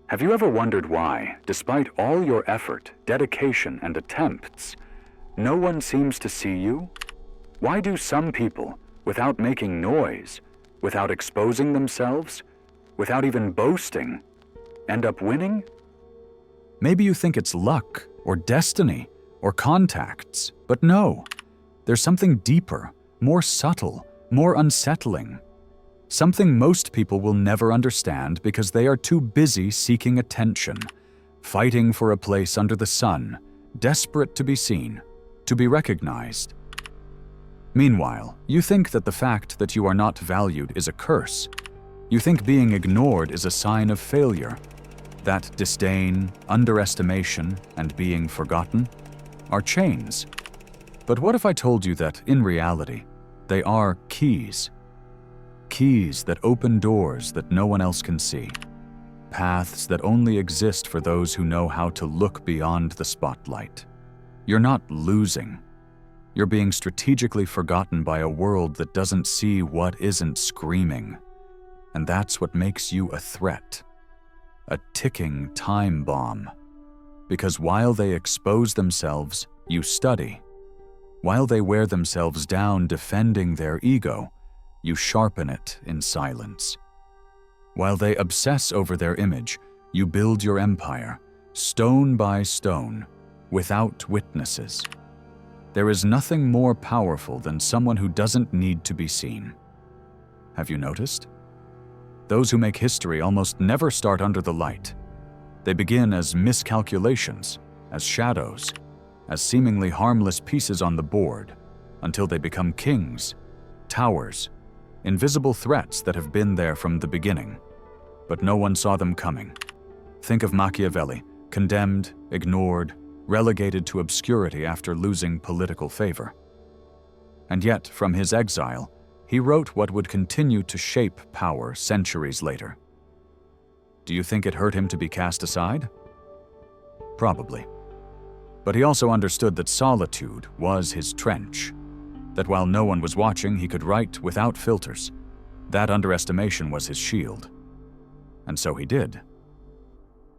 Have you ever wondered why, despite all your effort, dedication, and attempts, no one seems to see you? Why do some people, without making noise, without exposing themselves, without even boasting, end up winning? Maybe you think it's luck, or destiny, or contacts, but no. There's something deeper, more subtle, more unsettling. Something most people will never understand because they are too busy seeking attention, fighting for a place under the sun, desperate to be seen, to be recognized. Meanwhile, you think that the fact that you are not valued is a curse. You think being ignored is a sign of failure. That disdain, underestimation, and being forgotten are chains. But what if I told you that, in reality, they are keys? Keys that open doors that no one else can see. Paths that only exist for those who know how to look beyond the spotlight. You're not losing. You're being strategically forgotten by a world that doesn't see what isn't screaming. And that's what makes you a threat. A ticking time bomb. Because while they expose themselves, you study. While they wear themselves down defending their ego, you sharpen it in silence. While they obsess over their image, you build your empire, stone by stone, without witnesses. There is nothing more powerful than someone who doesn't need to be seen. Have you noticed? Those who make history almost never start under the light. They begin as miscalculations, as shadows, as seemingly harmless pieces on the board, until they become kings, towers, invisible threats that have been there from the beginning, but no one saw them coming. Think of Machiavelli, condemned, ignored, relegated to obscurity after losing political favor. And yet, from his exile, he wrote what would continue to shape power centuries later. Do you think it hurt him to be cast aside? Probably. But he also understood that solitude was his trench, that while no one was watching, he could write without filters. That underestimation was his shield. And so he did.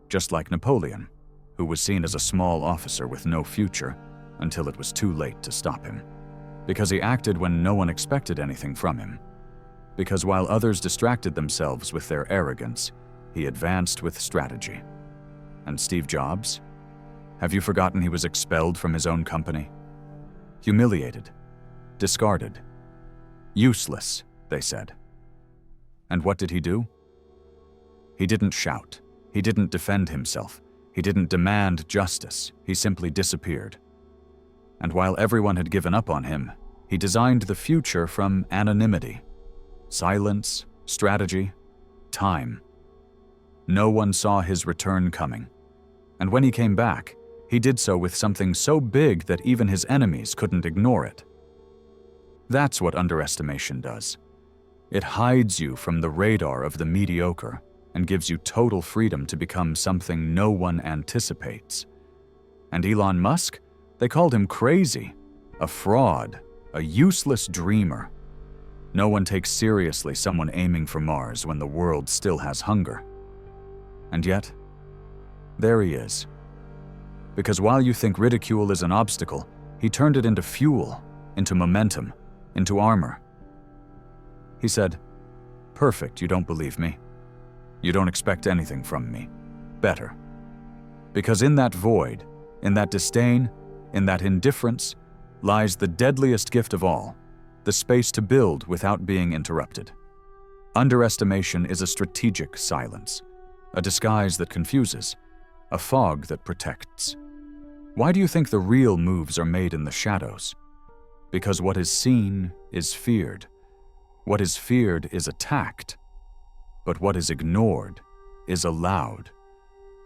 Just like Napoleon, who was seen as a small officer with no future until it was too late to stop him. Because he acted when no one expected anything from him. Because while others distracted themselves with their arrogance, he advanced with strategy. And Steve Jobs? Have you forgotten he was expelled from his own company? Humiliated. Discarded. Useless, they said. And what did he do? He didn't shout. He didn't defend himself. He didn't demand justice. He simply disappeared. And while everyone had given up on him, he designed the future from anonymity. Silence, strategy, time. No one saw his return coming. And when he came back, he did so with something so big that even his enemies couldn't ignore it. That's what underestimation does. It hides you from the radar of the mediocre and gives you total freedom to become something no one anticipates. And Elon Musk? They called him crazy, a fraud, a useless dreamer. No one takes seriously someone aiming for Mars when the world still has hunger. And yet, there he is. Because while you think ridicule is an obstacle, he turned it into fuel, into momentum, into armor. He said, "Perfect, you don't believe me. You don't expect anything from me. Better." Because in that void, in that disdain, in that indifference, lies the deadliest gift of all, the space to build without being interrupted. Underestimation is a strategic silence, a disguise that confuses, a fog that protects. Why do you think the real moves are made in the shadows? Because what is seen is feared. What is feared is attacked. But what is ignored is allowed.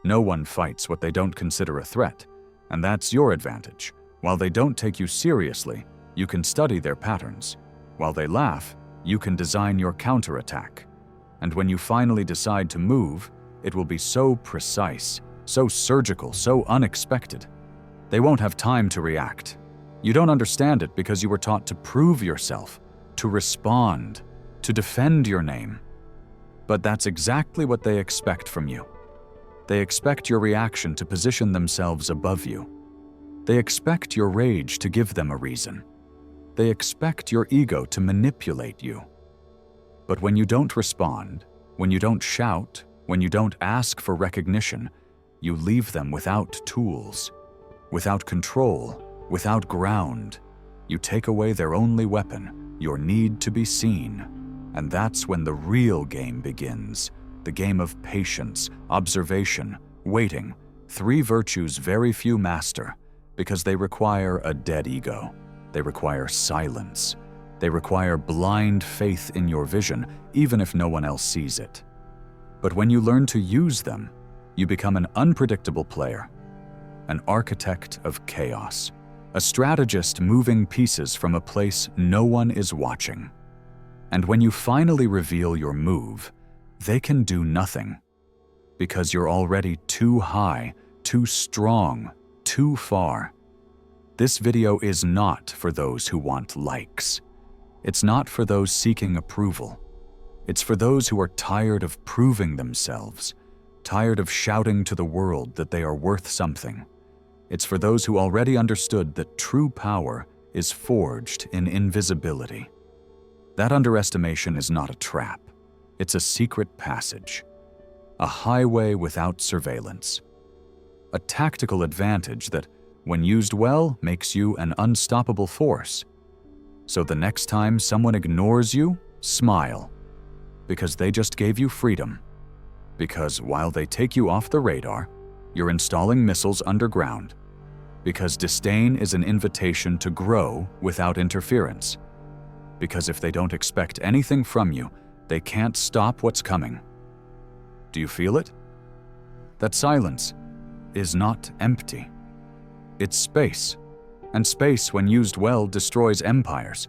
No one fights what they don't consider a threat, and that's your advantage. While they don't take you seriously, you can study their patterns. While they laugh, you can design your counterattack. And when you finally decide to move, it will be so precise, so surgical, so unexpected. They won't have time to react. You don't understand it because you were taught to prove yourself, to respond, to defend your name. But that's exactly what they expect from you. They expect your reaction to position themselves above you. They expect your rage to give them a reason. They expect your ego to manipulate you. But when you don't respond, when you don't shout, when you don't ask for recognition, you leave them without tools, without control, without ground. You take away their only weapon, your need to be seen. And that's when the real game begins, the game of patience, observation, waiting, 3 virtues very few master, because they require a dead ego. They require silence. They require blind faith in your vision, even if no one else sees it. But when you learn to use them, you become an unpredictable player, an architect of chaos, a strategist moving pieces from a place no one is watching. And when you finally reveal your move, they can do nothing, because you're already too high, too strong, too far. This video is not for those who want likes. It's not for those seeking approval. It's for those who are tired of proving themselves, tired of shouting to the world that they are worth something. It's for those who already understood that true power is forged in invisibility. That underestimation is not a trap. It's a secret passage, a highway without surveillance, a tactical advantage that, when used well, makes you an unstoppable force. So the next time someone ignores you, smile, because they just gave you freedom. Because while they take you off the radar, you're installing missiles underground. Because disdain is an invitation to grow without interference. Because if they don't expect anything from you, they can't stop what's coming. Do you feel it? That silence is not empty. It's space, and space, when used well, destroys empires.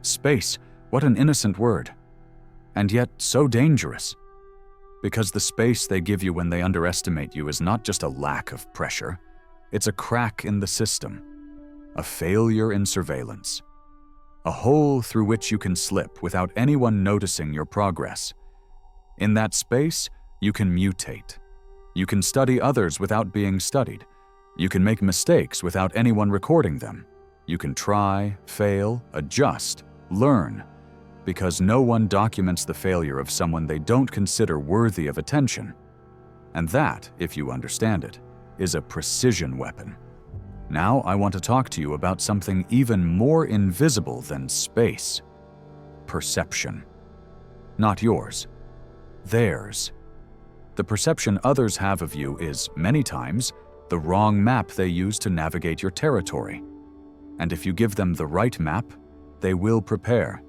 Space, what an innocent word, and yet so dangerous. Because the space they give you when they underestimate you is not just a lack of pressure, it's a crack in the system, a failure in surveillance, a hole through which you can slip without anyone noticing your progress. In that space, you can mutate. You can study others without being studied. You can make mistakes without anyone recording them. You can try, fail, adjust, learn, because no one documents the failure of someone they don't consider worthy of attention. And that, if you understand it, is a precision weapon. Now I want to talk to you about something even more invisible than space. Perception. Not yours. Theirs. The perception others have of you is, many times, the wrong map they use to navigate your territory. And if you give them the right map, they will prepare.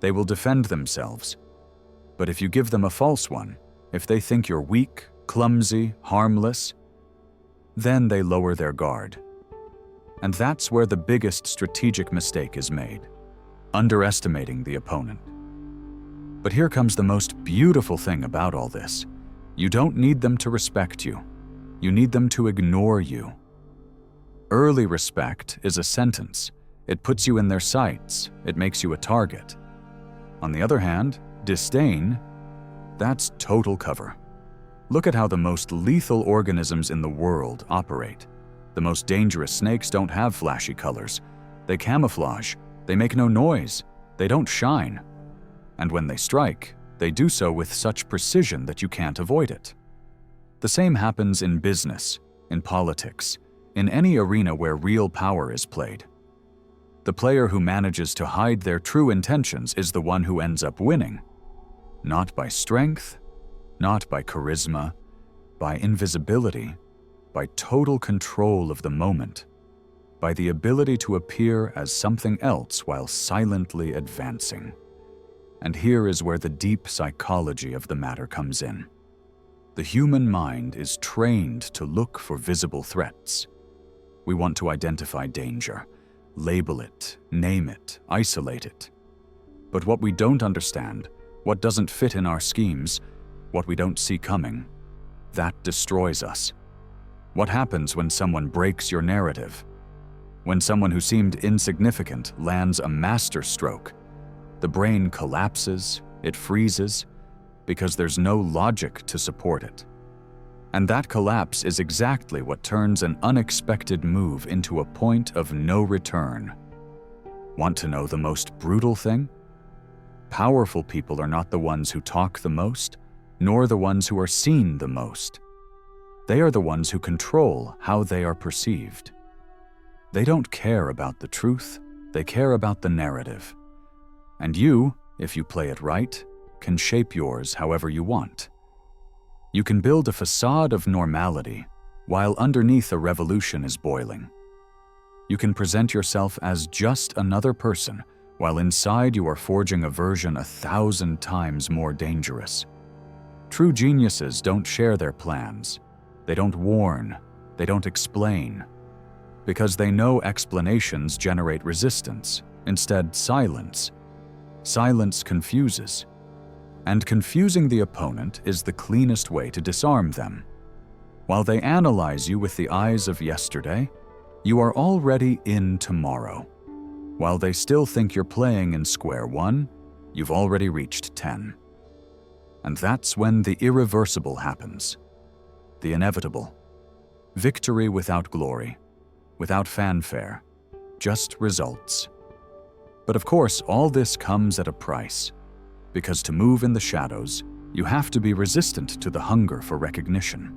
They will defend themselves. But if you give them a false one, if they think you're weak, clumsy, harmless, then they lower their guard. And that's where the biggest strategic mistake is made, underestimating the opponent. But here comes the most beautiful thing about all this. You don't need them to respect you. You need them to ignore you. Early respect is a sentence. It puts you in their sights. It makes you a target. On the other hand, disdain, that's total cover. Look at how the most lethal organisms in the world operate. The most dangerous snakes don't have flashy colors. They camouflage. They make no noise. They don't shine. And when they strike, they do so with such precision that you can't avoid it. The same happens in business, in politics, in any arena where real power is played. The player who manages to hide their true intentions is the one who ends up winning. Not by strength, not by charisma, by invisibility, by total control of the moment, by the ability to appear as something else while silently advancing. And here is where the deep psychology of the matter comes in. The human mind is trained to look for visible threats. We want to identify danger, label it, name it, isolate it. But what we don't understand, what doesn't fit in our schemes, what we don't see coming, that destroys us. What happens when someone breaks your narrative? When someone who seemed insignificant lands a masterstroke, the brain collapses, it freezes, because there's no logic to support it. And that collapse is exactly what turns an unexpected move into a point of no return. Want to know the most brutal thing? Powerful people are not the ones who talk the most, nor the ones who are seen the most. They are the ones who control how they are perceived. They don't care about the truth, they care about the narrative. And you, if you play it right, can shape yours however you want. You can build a facade of normality while underneath a revolution is boiling. You can present yourself as just another person while inside you are forging a version 1,000 times more dangerous. True geniuses don't share their plans. They don't warn. They don't explain. Because they know explanations generate resistance, instead silence. Silence confuses. And confusing the opponent is the cleanest way to disarm them. While they analyze you with the eyes of yesterday, you are already in tomorrow. While they still think you're playing in square one, you've already reached 10. And that's when the irreversible happens. The inevitable. Victory without glory, without fanfare, just results. But of course, all this comes at a price. Because to move in the shadows, you have to be resistant to the hunger for recognition.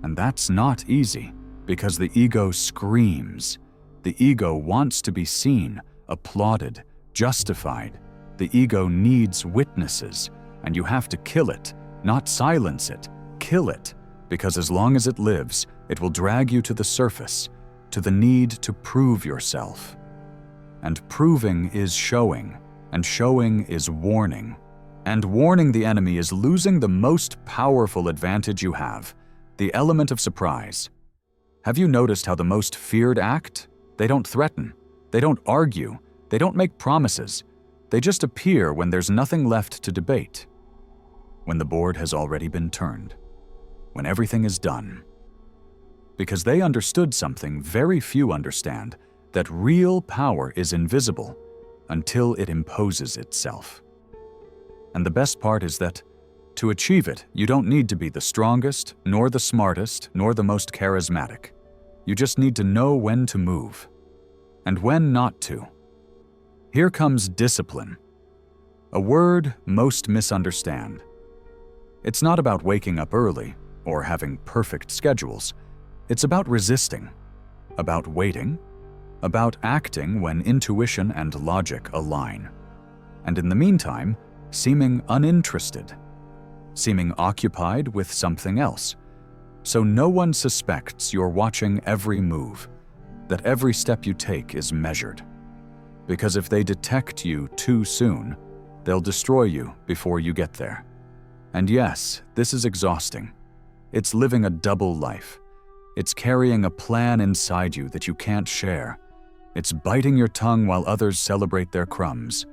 And that's not easy, because the ego screams. The ego wants to be seen, applauded, justified. The ego needs witnesses, and you have to kill it, not silence it, kill it, because as long as it lives, it will drag you to the surface, to the need to prove yourself. And proving is showing, and showing is warning. And warning the enemy is losing the most powerful advantage you have, the element of surprise. Have you noticed how the most feared act? They don't threaten, they don't argue, they don't make promises. They just appear when there's nothing left to debate. When the board has already been turned. When everything is done. Because they understood something very few understand, that real power is invisible until it imposes itself. And the best part is that, to achieve it, you don't need to be the strongest, nor the smartest, nor the most charismatic. You just need to know when to move, and when not to. Here comes discipline, a word most misunderstand. It's not about waking up early or having perfect schedules. It's about resisting, about waiting, about acting when intuition and logic align, and in the meantime, seeming uninterested, seeming occupied with something else, so no one suspects you're watching every move, that every step you take is measured. Because if they detect you too soon, they'll destroy you before you get there. And yes, this is exhausting. It's living a double life. It's carrying a plan inside you that you can't share. It's biting your tongue while others celebrate their crumbs.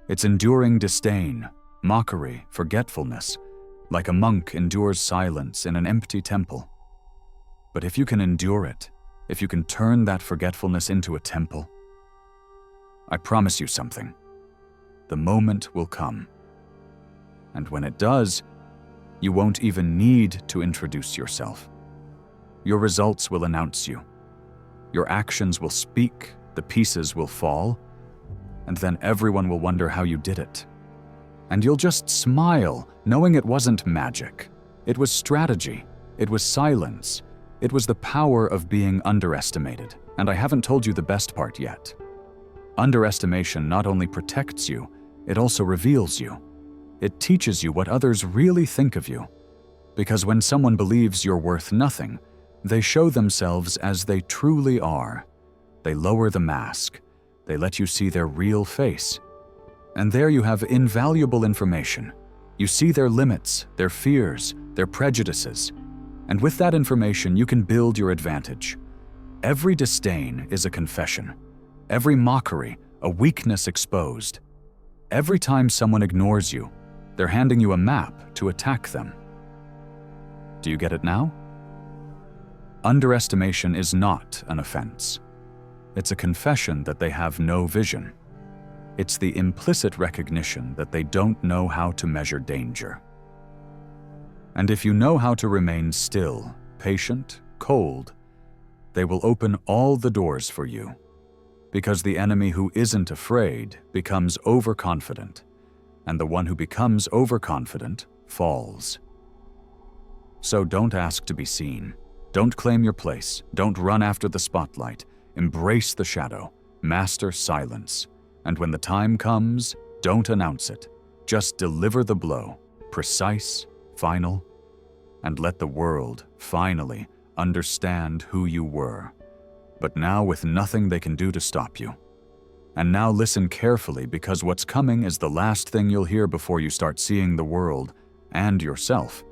It's enduring disdain, mockery, forgetfulness, like a monk endures silence in an empty temple. But if you can endure it, if you can turn that forgetfulness into a temple, I promise you something. The moment will come. And when it does, you won't even need to introduce yourself. Your results will announce you. Your actions will speak, the pieces will fall, and then everyone will wonder how you did it. And you'll just smile, knowing it wasn't magic. It was strategy. It was silence. It was the power of being underestimated. And I haven't told you the best part yet. Underestimation not only protects you, it also reveals you. It teaches you what others really think of you. Because when someone believes you're worth nothing, they show themselves as they truly are. They lower the mask. They let you see their real face. And there you have invaluable information. You see their limits, their fears, their prejudices. And with that information, you can build your advantage. Every disdain is a confession. Every mockery, a weakness exposed. Every time someone ignores you, they're handing you a map to attack them. Do you get it now? Underestimation is not an offense. It's a confession that they have no vision. It's the implicit recognition that they don't know how to measure danger. And if you know how to remain still, patient, cold, they will open all the doors for you. Because the enemy who isn't afraid becomes overconfident, and the one who becomes overconfident falls. So don't ask to be seen. Don't claim your place. Don't run after the spotlight. Embrace the shadow. Master silence. And when the time comes, don't announce it. Just deliver the blow, precise, final, and let the world, finally, understand who you were. But now with nothing they can do to stop you. And now listen carefully, because what's coming is the last thing you'll hear before you start seeing the world and yourself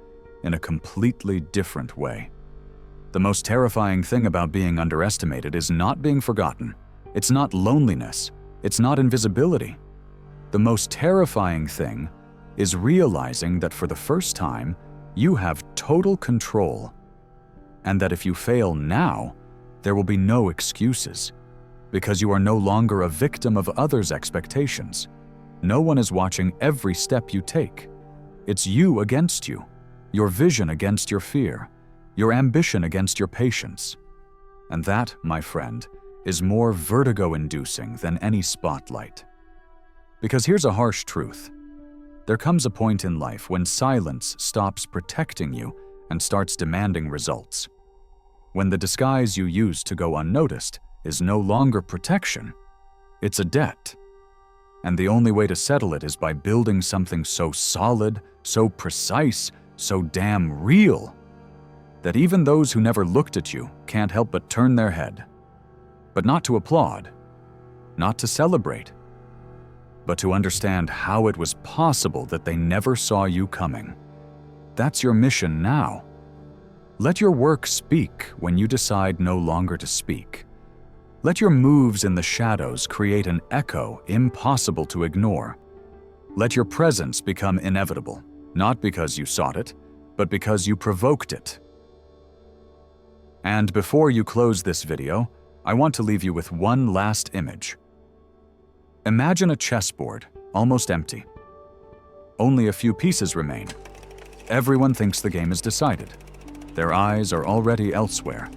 in a completely different way. The most terrifying thing about being underestimated is not being forgotten. It's not loneliness. It's not invisibility. The most terrifying thing is realizing that for the first time, you have total control, and that if you fail now, there will be no excuses, because you are no longer a victim of others' expectations. No one is watching every step you take. It's you against you, your vision against your fear, your ambition against your patience. And that, my friend, is more vertigo-inducing than any spotlight. Because here's a harsh truth. There comes a point in life when silence stops protecting you and starts demanding results. When the disguise you use to go unnoticed is no longer protection, it's a debt. And the only way to settle it is by building something so solid, so precise, so damn real, that even those who never looked at you can't help but turn their head. But not to applaud, not to celebrate, but to understand how it was possible that they never saw you coming. That's your mission now. Let your work speak when you decide no longer to speak. Let your moves in the shadows create an echo impossible to ignore. Let your presence become inevitable, not because you sought it, but because you provoked it. And before you close this video, I want to leave you with one last image. Imagine a chessboard, almost empty. Only a few pieces remain. Everyone thinks the game is decided. Their eyes are already elsewhere.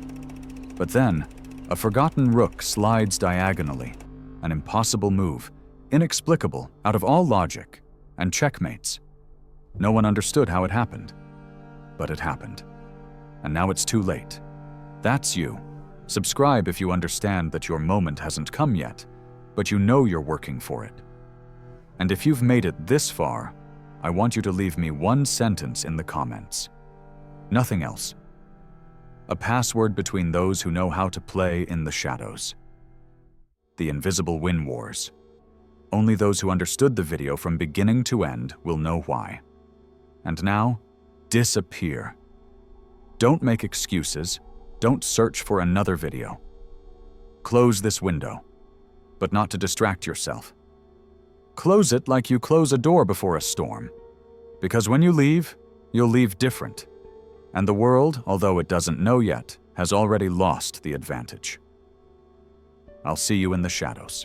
But then, a forgotten rook slides diagonally, an impossible move, inexplicable, out of all logic, and checkmates. No one understood how it happened. But it happened. And now it's too late. That's you. Subscribe if you understand that your moment hasn't come yet, but you know you're working for it. And if you've made it this far, I want you to leave me one sentence in the comments. Nothing else. A password between those who know how to play in the shadows. The invisible win wars. Only those who understood the video from beginning to end will know why. And now, disappear. Don't make excuses. Don't search for another video. Close this window, but not to distract yourself. Close it like you close a door before a storm. Because when you leave, you'll leave different. And the world, although it doesn't know yet, has already lost the advantage. I'll see you in the shadows.